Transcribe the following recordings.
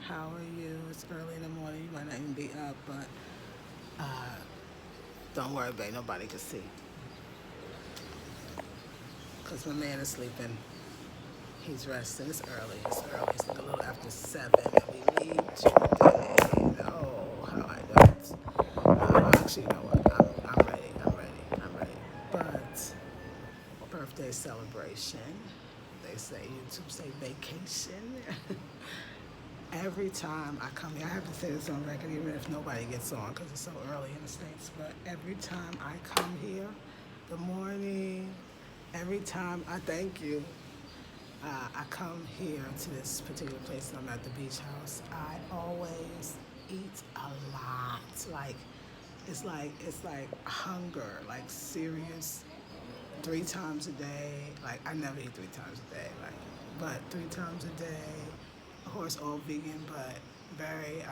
How are you? It's early in the morning. You might not even be up, but uh, don't worry, babe. Nobody can see. Because my man is sleeping. He's resting. It's early. It's early. It's like a little after 7. And we leave today. Oh, how I don't. Actually, you know what? I'm ready. I'm ready. I'm ready. But birthday celebration. They say YouTube say vacation. Every time I come here, I have to say this on record, even if nobody gets on, because it's so early in the States, but every time I come here, good morning, every time I thank you, I come here to this particular place, I'm at the beach house, I always eat a lot. It's like hunger, like serious, 3 times a day. Like I never eat 3 times a day, like, but 3 times a day. Of course, all vegan, but very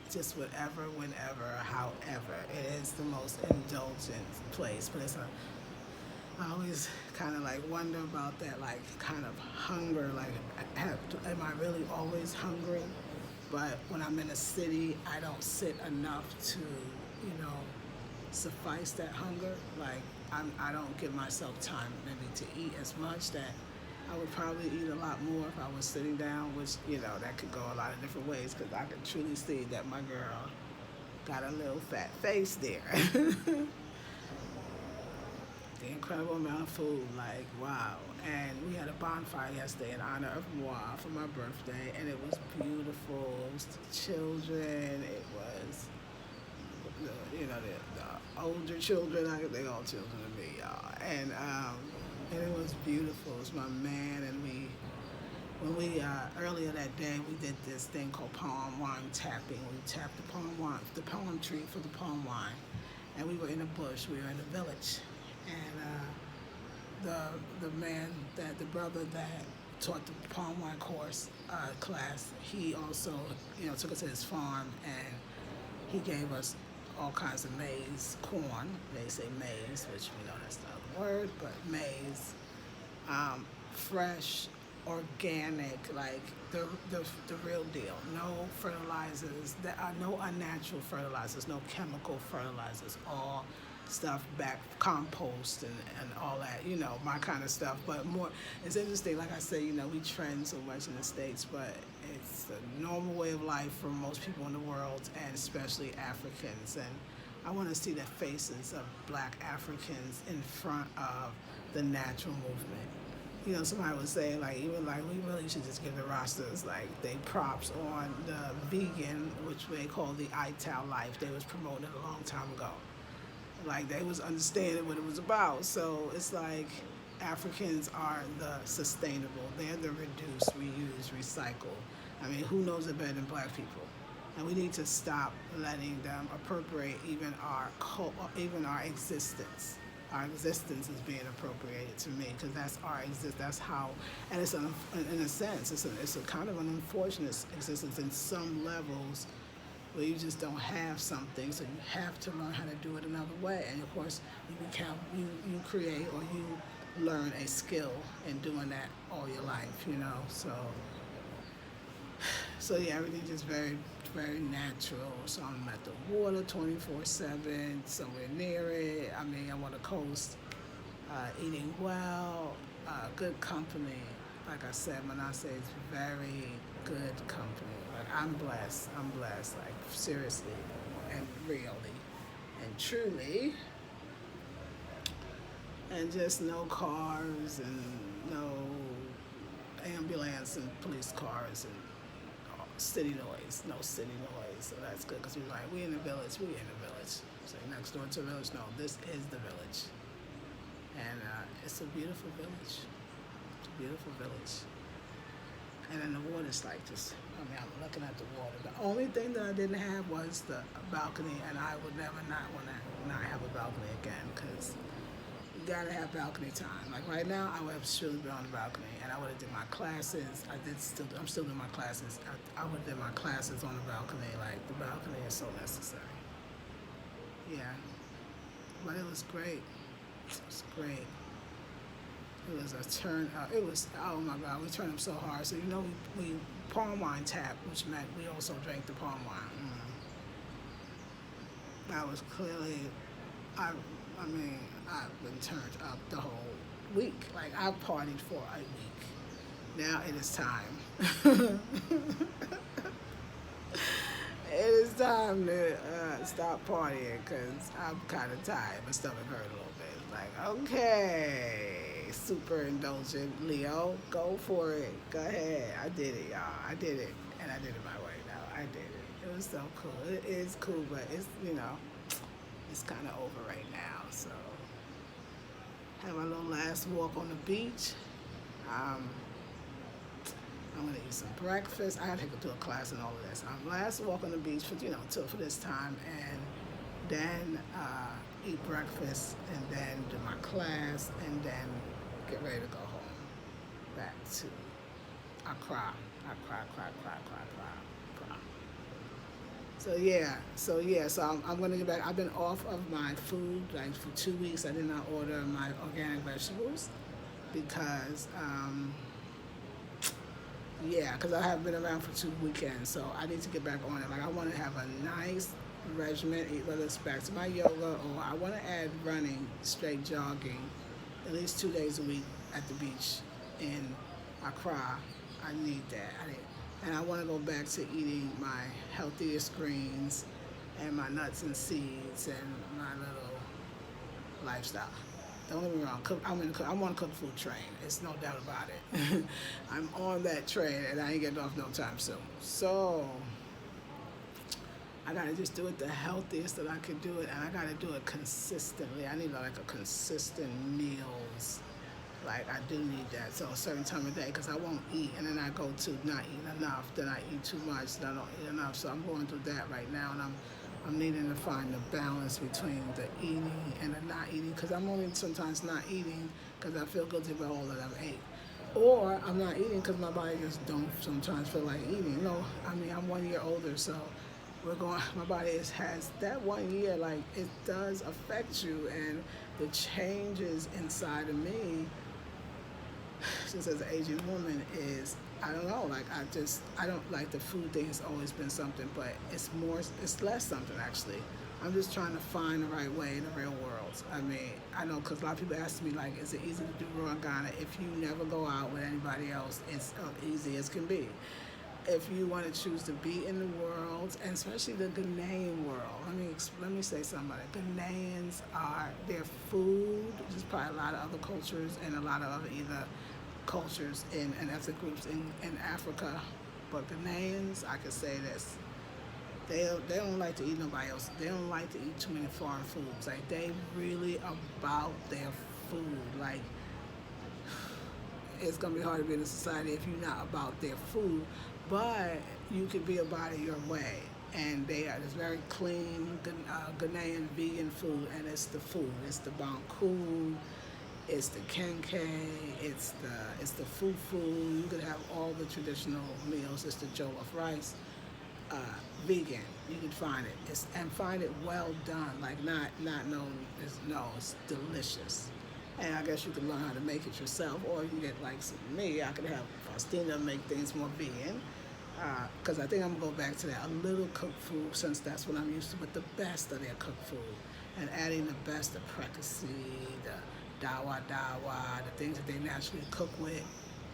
just whatever, whenever, however. It is the most indulgent place, but I always kind of like wonder about that, like kind of hunger. Like, am I really always hungry? But when I'm in a city, I don't sit enough to, suffice that hunger. Like I don't give myself time maybe to eat as much. That I would probably eat a lot more if I was sitting down, which that could go a lot of different ways. Because I could truly see that my girl got a little fat face there. The incredible amount of food, like wow. And we had a bonfire yesterday in honor of moi for my birthday, and it was beautiful. It was the children. It was the older children. They all children to me, y'all. And it was beautiful. It was my man, and when we earlier that day we did this thing called palm wine tapping. We tapped the palm tree for the palm wine, and we were in a bush. We were in a village, and the brother that taught the palm wine course class, he also took us to his farm, and he gave us all kinds of maize, corn. They say maize, which we know that's not the word, but maize, fresh, organic, like the real deal. No fertilizers. There are no unnatural fertilizers, no chemical fertilizers. All stuff back, compost and all that. My kind of stuff. But more, it's interesting. Like I say, we trend so much in the States, but it's a normal way of life for most people in the world, and especially Africans. And I want to see the faces of Black Africans in front of the natural movement. Somebody was saying like even like we really should just give the Rastas like they props on the vegan, which they call the Ital life. They was promoting a long time ago. Like they was understanding what it was about. So it's like Africans are the sustainable. They're the reduce, reuse, recycle. I mean, who knows it better than Black people? And we need to stop letting them appropriate even our existence. Our existence is being appropriated to me because that's our exist. That's how, and in a sense, it's a kind of an unfortunate existence in some levels where you just don't have something, so you have to learn how to do it another way. And of course, you create or you learn a skill in doing that all your life. So yeah, everything just very, very natural. So I'm at the water 24/7, somewhere near it. I mean, I'm on the coast, eating well, good company. Like I said, Manasseh is very good company. Like I'm blessed. I'm blessed. Like seriously, and really, and truly, and just no cars and no ambulance and police cars and city noise, no city noise. So that's good because we're like, we in the village, we in the village. So next door to the village, no, this is the village. And it's a beautiful village. It's a beautiful village. And then the water's like just, I'm looking at the water. The only thing that I didn't have was the balcony, and I would never not want to not have a balcony again because you gotta have balcony time. Like right now, I would have surely been on the balcony, and I would have did my classes. I'm still doing my classes. I would have did my classes on the balcony. Like the balcony is so necessary. Yeah, but it was great. It was great. It was a turn. It was, oh my God, we turned up so hard. So we palm wine tap, which meant we also drank the palm wine. That was clearly, I, I mean, I've been turned up the whole week. Like I partied for a week. Now it is time. It is time to stop partying because I'm kind of tired. My stomach hurt a little bit. It's like, okay, super indulgent Leo, go for it. Go ahead. I did it, y'all. I did it. And I did it my way. No, I did it. It was so cool. It is cool, but it's, it's kind of over right now. So, have my little last walk on the beach. Um, I'm gonna eat some breakfast. I had to go to a class and all of this. Last walk on the beach for till for this time, and then eat breakfast, and then do my class, and then get ready to go home back to Accra. So I'm gonna get back. I've been off of my food like for 2 weeks. I did not order my organic vegetables because. Because I have been around for 2 weekends, so I need to get back on it. Like I want to have a nice regimen, whether it's back to my yoga or I want to add running, straight jogging, at least 2 days a week at the beach in Accra. I need that. And I want to go back to eating my healthiest greens and my nuts and seeds and my little lifestyle. Don't get me wrong, I'm on a cook food train. It's no doubt about it. I'm on that train and I ain't getting off no time soon. So I gotta just do it the healthiest that I can do it, and I gotta do it consistently. I need like a consistent meals. Like I do need that. So a certain time of day, because I won't eat, and then I go to not eating enough. Then I eat too much. Then I don't eat enough. So I'm going through that right now, and I'm needing to find the balance between the eating and the not eating, because I'm only sometimes not eating because I feel guilty about all that I've ate. Or I'm not eating because my body just don't sometimes feel like eating. I'm 1 year older, so my body has that 1 year, like it does affect you, and the changes inside of me, just as an Asian woman, is I don't know, like I don't like the food thing. Has always been something, but it's less something actually. I'm just trying to find the right way in the real world. I mean, I know because a lot of people ask me like, is it easy to do Raw Ghana? If you never go out with anybody else, it's easy as can be. If you want to choose to be in the world, and especially the Ghanaian world, let me say something about it. Ghanaians their food, there's probably a lot of other cultures and a lot of other either cultures and ethnic groups in Africa, but Ghanaians, I could say this, they don't like to eat nobody else. They don't like to eat too many foreign foods. Like they really about their food. Like it's gonna be hard to be in a society if you're not about their food, but you can be about it your way. And it's very clean Ghanaian vegan food, and it's the food. It's the banku, it's the kenke, it's the fufu. You could have all the traditional meals. It's the jollof rice. Vegan, you can find it. And find it well done. Like it's delicious. And I guess you can learn how to make it yourself, or you can get like me. I could have Faustina make things more vegan. Because I think I'm gonna go back to that. A little cooked food, since that's what I'm used to, but the best of their cooked food, and adding the best of prekasi, the dawa, the things that they naturally cook with.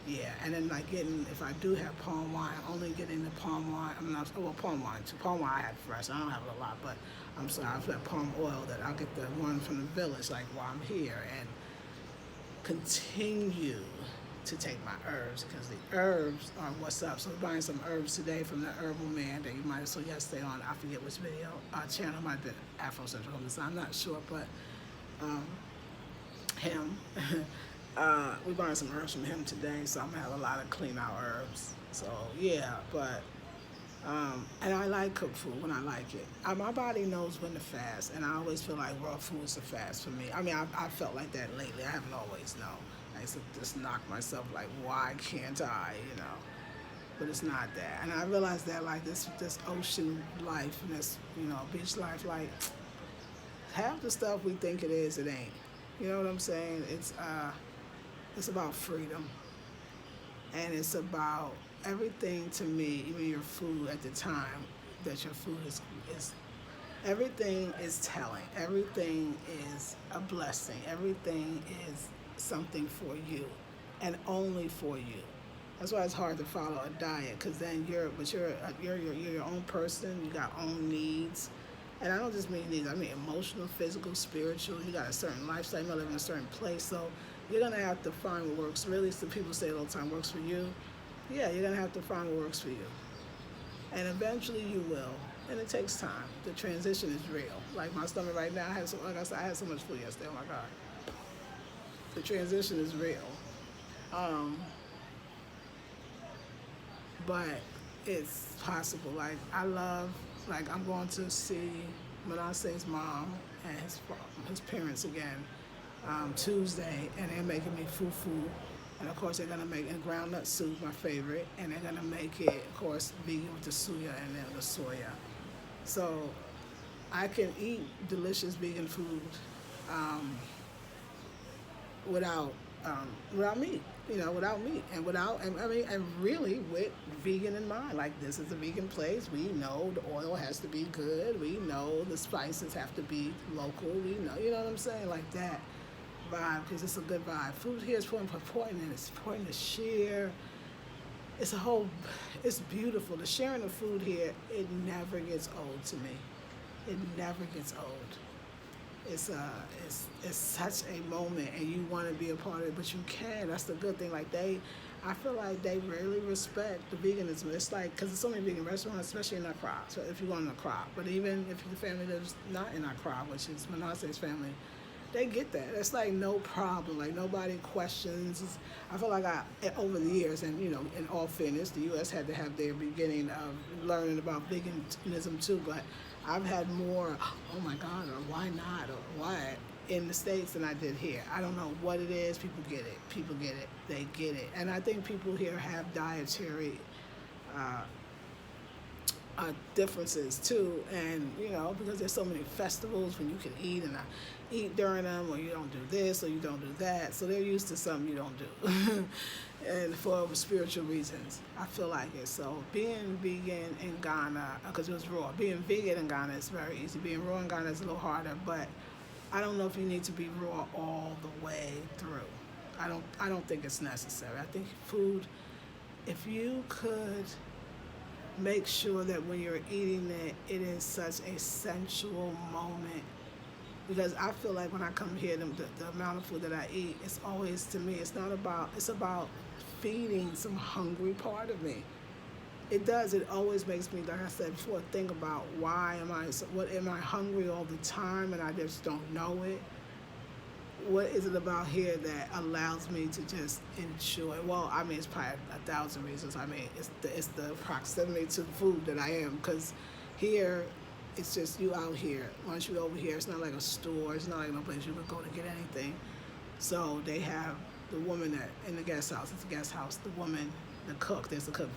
Yeah, and then like if I do have palm wine, only getting the palm wine. Palm wine too. Palm wine I had fresh. I don't have it a lot, but I'm sorry, I've got palm oil that I'll get the one from the village, like while I'm here, and continue to take my herbs, because the herbs are what's up. So we're buying some herbs today from the herbal man that you might have saw yesterday on, I forget which video, channel, might have been Afro Central Home Design, I'm not sure, but him. We're buying some herbs from him today, so I'm gonna have a lot of clean out herbs. So yeah, but and I like cooked food when I like it. My body knows when to fast, and I always feel like raw food is a fast for me. I felt like that lately. I haven't always known. I used to just knock myself like, why can't I, But it's not that. And I realized that like this ocean life and this, beach life, like half the stuff we think it is, it ain't. You know what I'm saying? It's about freedom. And it's about everything to me, even your food at the time that your food is everything is telling. Everything is a blessing. Everything is something for you, and only for you. That's why it's hard to follow a diet, because then you're your own person. You got own needs, and I don't just mean needs. I mean emotional, physical, spiritual. You got a certain lifestyle. You live in a certain place, so you're gonna have to find what works. Really, some people say all the time works for you. Yeah, you're gonna have to find what works for you, and eventually you will. And it takes time. The transition is real. Like my stomach right now, like I said, I had so much food yesterday. Oh my God, the transition is real. Um, but it's possible. Like like I'm going to see Manasseh's mom and his parents again Tuesday, and they're making me fufu. And of course, they're gonna make and groundnut soup, my favorite, and they're gonna make it, of course, vegan with the suya and then the soya. So I can eat delicious vegan food um, without without meat, without meat and and really with vegan in mind. Like this is a vegan place. We know the oil has to be good. We know the spices have to be local. We know, you know what I'm saying, like that vibe, because it's a good vibe. Food here is important, and it's important to share. It's beautiful. The sharing of food here, it never gets old to me. It never gets old. It's such a moment, and you want to be a part of it, but you can. That's the good thing. I feel like they really respect the veganism. It's like, because there's so many vegan restaurants, especially in Accra. So if you go in Accra, but even if the family lives not in Accra, which is Manasseh's family, they get that. It's like no problem. Like nobody questions. I feel like over the years, and in all fairness, the U.S. had to have their beginning of learning about veganism too. But I've had more, oh my God, or why not, or why in the States than I did here. I don't know what it is. People get it. People get it. They get it. And I think people here have dietary uh, differences too, and because there's so many festivals when you can eat and eat during them, or you don't do this or you don't do that, so they're used to something you don't do, and for spiritual reasons, I feel like it. So being vegan in Ghana, because it was raw, being vegan in Ghana is very easy. Being raw in Ghana is a little harder, but I don't know if you need to be raw all the way through. I don't think it's necessary. I think food, if you could make sure that when you're eating it, it is such a sensual moment. Because I feel like when I come here, the amount of food that I eat, it's always, to me, it's about feeding some hungry part of me. It always makes me, like I said before, think about what am I hungry all the time and I just don't know it? What is it about here that allows me to just enjoy? Well, I mean, it's probably 1,000 reasons. I mean, it's the proximity to the food that I am, because here, it's just you out here. Once you're over here, it's not like a store. It's not like no place you could go to get anything. So they have the woman that in the guest house. It's a guest house. The woman, the cook. There's a cook.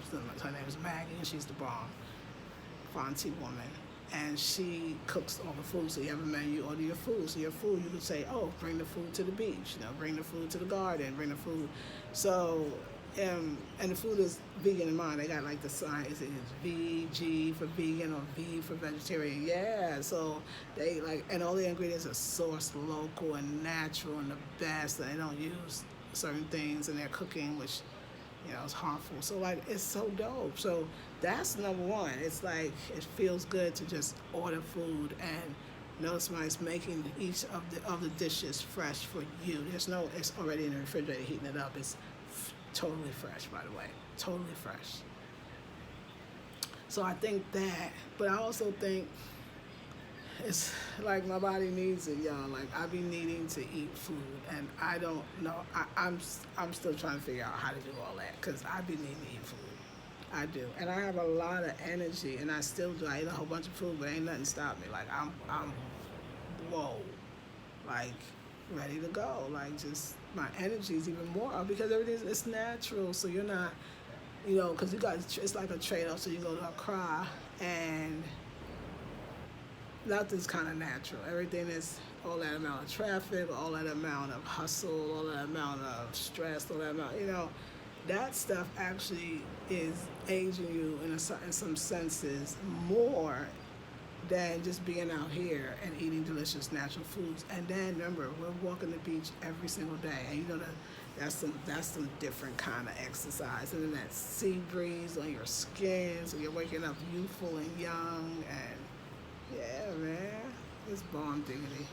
Her name is Maggie, and she's the bomb. Fonty woman. And she cooks all the food. So you have a menu, order your food. So your food, you could say, oh, bring the food to the beach, bring the food to the garden, bring the food. So, and the food is vegan in mind. They got like the sign, it's VG for vegan or V for vegetarian. Yeah, so they and all the ingredients are sourced local and natural and the best. And they don't use certain things in their cooking, which it's harmful. So it's so dope. So that's number one. It's like it feels good to just order food and know somebody's making each of the dishes fresh for you. It's already in the refrigerator heating it up. It's totally fresh, by the way. Totally fresh. So I think that, but I also think it's like my body needs it, y'all. Like I be needing to eat food, and I don't know. I'm still trying to figure out how to do all that, because I be needing to eat food. I do, and I have a lot of energy, and I still do. I eat a whole bunch of food, but ain't nothing stop me. Like I'm, whoa, like ready to go. Like just my energy is even more up, because it's natural. So you're not, because it's like a trade-off. So you go to Accra and nothing's kind of natural. Everything is all that amount of traffic, all that amount of hustle, all that amount of stress, all that amount, that stuff actually is aging you in some senses more than just being out here and eating delicious natural foods. And then remember, we're walking the beach every single day, and you know that that's some different kind of exercise. And then that sea breeze on your skin, so you're waking up youthful and young. And yeah, man, it's bomb diggity.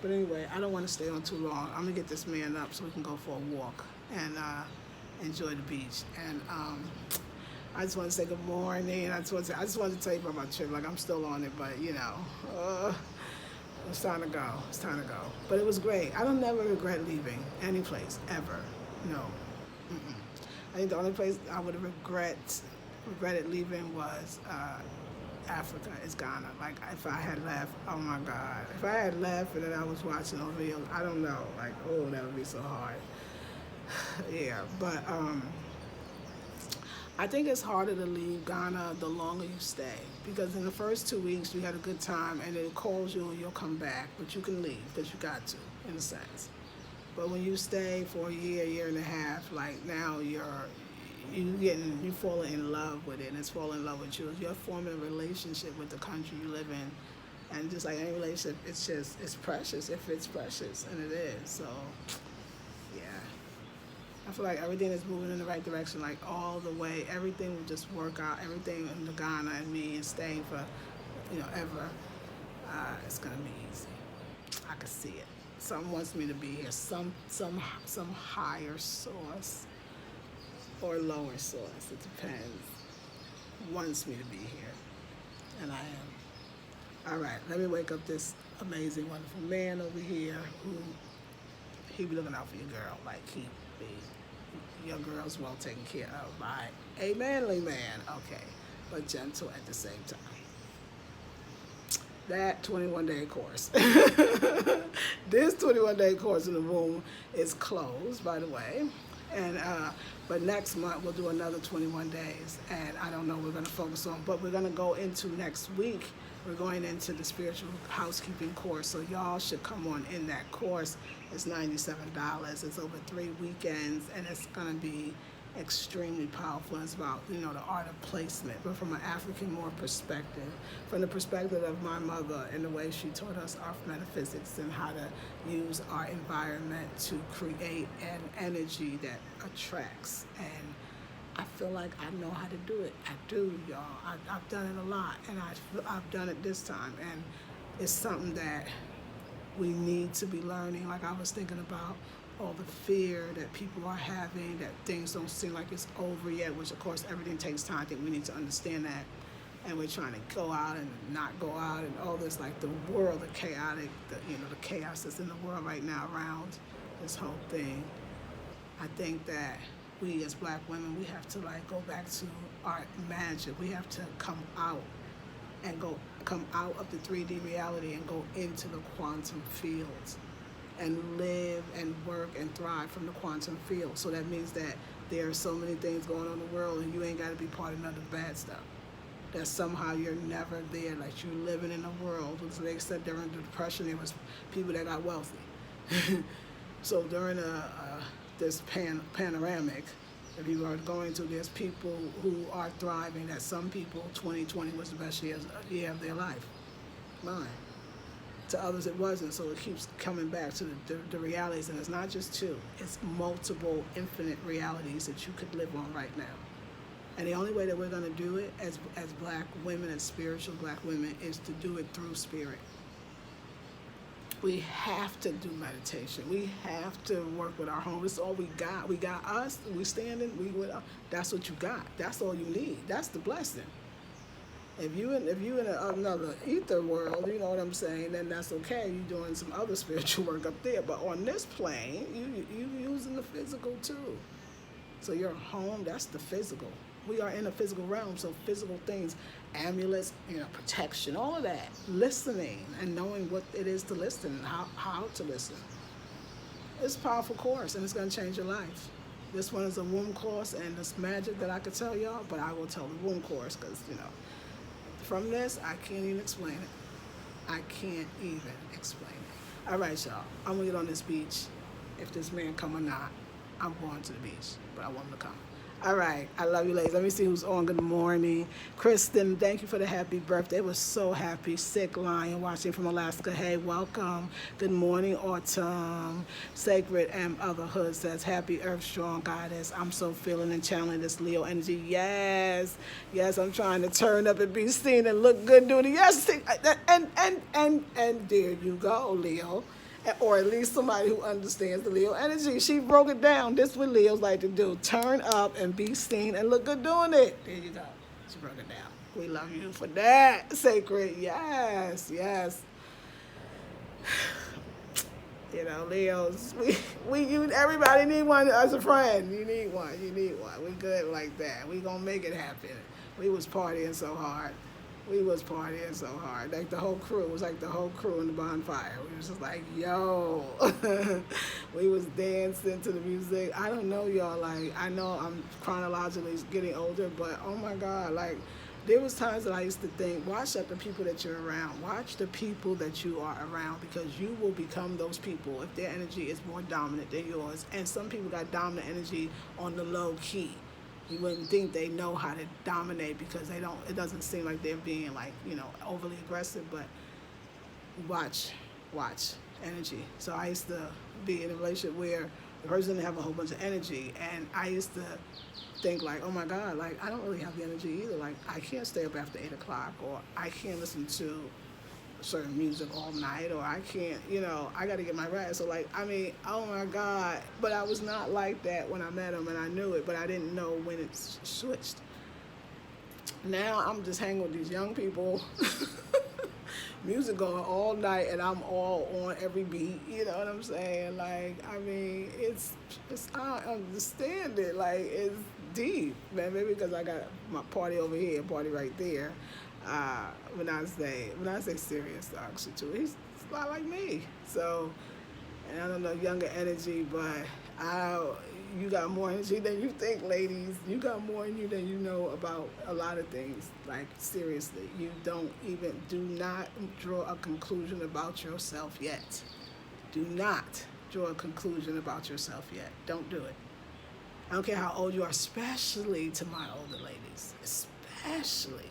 But anyway, I don't want to stay on too long. I'm gonna get this man up so we can go for a walk and enjoy the beach. And I just want to say good morning. I just wanted to tell you about my trip. Like, I'm still on it, but it's time to go. It's time to go. But it was great. I don't never regret leaving any place ever. No. Mm-mm. I think the only place I would have regretted leaving was Africa. Is Ghana. Like, if I had left, oh my God. If I had left and then I was watching those videos, I don't know. Like, oh, that would be so hard. Yeah, but I think it's harder to leave Ghana the longer you stay, because in the first 2 weeks you had a good time and it calls you and you'll come back, but you can leave because you got to, in a sense. But when you stay for a year and a half, like now you falling in love with it, and it's falling in love with you. You're forming a relationship with the country you live in, and just like any relationship, it's precious if it's precious, and it is. So yeah. I feel like everything is moving in the right direction, like all the way. Everything will just work out. Everything in the Ghana and me and staying for, ever. It's gonna be easy. I can see it. Something wants me to be here. Some higher source or lower source. It depends. Wants me to be here, and I am. All right. Let me wake up this amazing, wonderful man over here who he be looking out for your girl, like he be. Your girl's well taken care of by a manly man, okay, but gentle at the same time. That 21-day course. This 21-day course in the womb is closed, by the way. And but next month we'll do another 21 days, and I don't know what we're going to focus on, but we're going to go into next week. We're going into the spiritual housekeeping course, so y'all should come on in that course. It's $97. It's over 3 weekends, and it's going to be extremely powerful. It's about, the art of placement, but from an African more perspective, from the perspective of my mother and the way she taught us our metaphysics and how to use our environment to create an energy that attracts. And I feel like I know how to do it. I do, y'all. I've done it a lot, and I've done it this time, and it's something that we need to be learning. Like, I was thinking about all the fear that people are having, that things don't seem like it's over yet, which of course everything takes time. I think we need to understand that. And we're trying to go out and not go out and all this, like the world, the chaotic, the chaos that's in the world right now around this whole thing. I think that we as Black women, we have to go back to our magic. We have to come out of the 3D reality and go into the quantum fields and live and work and thrive from the quantum field. So that means that there are so many things going on in the world, and you ain't got to be part of none of the bad stuff. That somehow you're never there, like you're living in a world. So they said during the Depression, there was people that got wealthy. So during this panoramic that people are going to, there's people who are thriving, that some people, 2020 was the best year of their life. Mine. To others it wasn't, so it keeps coming back to the realities, and it's not just two, it's multiple, infinite realities that you could live on right now. And the only way that we're going to do it as Black women, as spiritual Black women, is to do it through spirit. We have to do meditation. We have to work with our home. It's all we got. We got us. We standing. That's what you got. That's all you need. That's the blessing. If you in another ether world, you know what I'm saying, then that's okay. You're doing some other spiritual work up there. But on this plane, you using the physical too. So your home, that's the physical. We are in a physical realm, so physical things, amulets, protection, all of that. Listening and knowing what it is to listen, and how to listen. It's a powerful course, and it's going to change your life. This one is a womb course, and it's magic that I could tell y'all, but I will tell the womb course because, from this, I can't even explain it. I can't even explain it. All right, y'all. I'm going to get on this beach. If this man come or not, I'm going to the beach, but I want them to come. All right. I love you, ladies. Let me see who's on. Good morning. Kristen, thank you for the happy birthday. It was so happy. Sick Lion watching from Alaska. Hey, welcome. Good morning, Autumn. Sacred and Otherhood says, Happy Earth Strong Goddess. I'm so feeling and channeling this Leo energy. Yes. Yes, I'm trying to turn up and be seen and look good doing it. Yes. And there you go, Leo, or at least somebody who understands the Leo energy. She broke it down. This is what Leos like to do. Turn up and be seen and look good doing it. There you go. She broke it down. We love you for that, Sacred. Yes, yes. You know, Leos, everybody need one as a friend. You need one. We good like that. We gonna make it happen. We was partying so hard. Like the whole crew. It was like the whole crew in the bonfire. We was just like, yo. We was dancing to the music. I don't know, y'all. Like, I know I'm chronologically getting older, but oh my God, like, there was times that I used to think, watch out the people that you're around. Watch the people that you are around, because you will become those people if their energy is more dominant than yours. And some people got dominant energy on the low key. You wouldn't think they know how to dominate because they don't. It doesn't seem like they're being like, overly aggressive. But watch energy. So I used to be in a relationship where the person didn't have a whole bunch of energy, and I used to think like, oh my God, like I don't really have the energy either. Like I can't stay up after 8:00, or I can't listen to certain music all night, or I can't, I got to get my rest. So like, I mean, oh my God. But I was not like that when I met him, and I knew it, but I didn't know when it switched. Now I'm just hanging with these young people, music going all night, and I'm all on every beat. You know what I'm saying? Like, I mean, it's I don't understand it. Like, it's deep, man. Maybe because I got my party over here, party right there. When I say serious, actually, too, he's a lot like me. So, and I don't know, younger energy, but you got more energy than you think, ladies. You got more in you than you know about a lot of things. Like, seriously, do not draw a conclusion about yourself yet. Do not draw a conclusion about yourself yet. Don't do it. I don't care how old you are, especially to my older ladies, especially.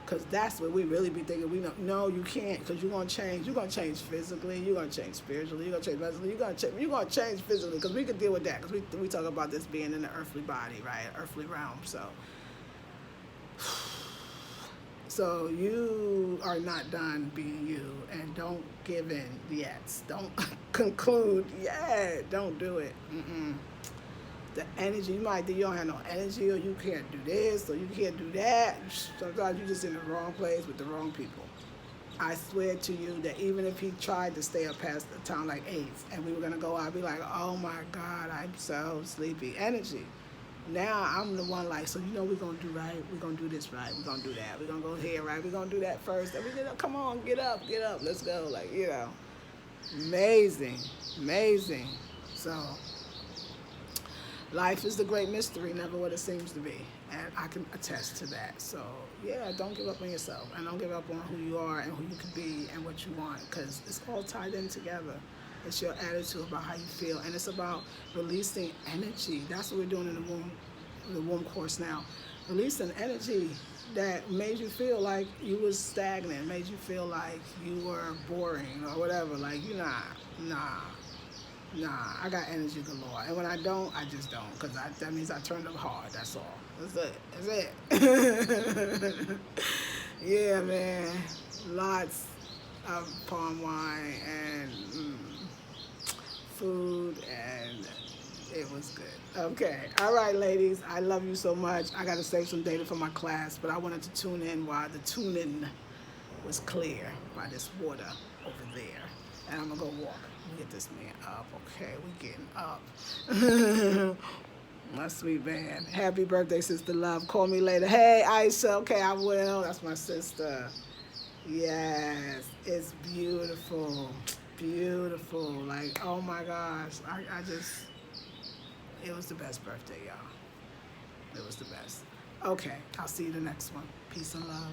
Because that's what we really be thinking. We know, no, you can't, because you're going to change. You're going to change physically. You're going to change spiritually. You're going to change mentally. You're going to change physically, because we can deal with that. Because we talk about this being in the earthly body, right? Earthly realm. So you are not done being you, and don't give in yet. Don't conclude yet. Don't do it. The energy, you might think you don't have no energy, or you can't do this, or you can't do that. Sometimes you're just in the wrong place with the wrong people. I swear to you that even if he tried to stay up past the time like 8, and we were gonna go out, I'd be like, oh my God, I'm so sleepy. Energy. Now I'm the one like, so we're gonna do right, we're gonna do this right, we're gonna do that, we're gonna go here right, we're gonna do that first. And we get up, come on, get up, let's go. Like, amazing. So life is the great mystery, never what it seems to be. And I can attest to that. So, yeah, don't give up on yourself. And don't give up on who you are and who you can be and what you want. Because it's all tied in together. It's your attitude about how you feel. And it's about releasing energy. That's what we're doing in the womb course now. Releasing energy that made you feel like you was stagnant, made you feel like you were boring or whatever. Like, Nah, I got energy galore. And when I don't, I just don't. Because that means I turned up hard. That's all. That's it. Yeah, man. Lots of palm wine and food, and it was good. Okay. All right, ladies. I love you so much. I got to save some data for my class, but I wanted to tune in while the tune-in was clear by this water over there. And I'm going to go walk. Get this man up. Okay, we getting up. My sweet man. Happy birthday, Sister Love. Call me later. Hey, Aisha. Okay, I will. That's my sister. Yes, it's beautiful. Beautiful. Like, oh my gosh. It was the best birthday, y'all. It was the best. Okay, I'll see you the next one. Peace and love.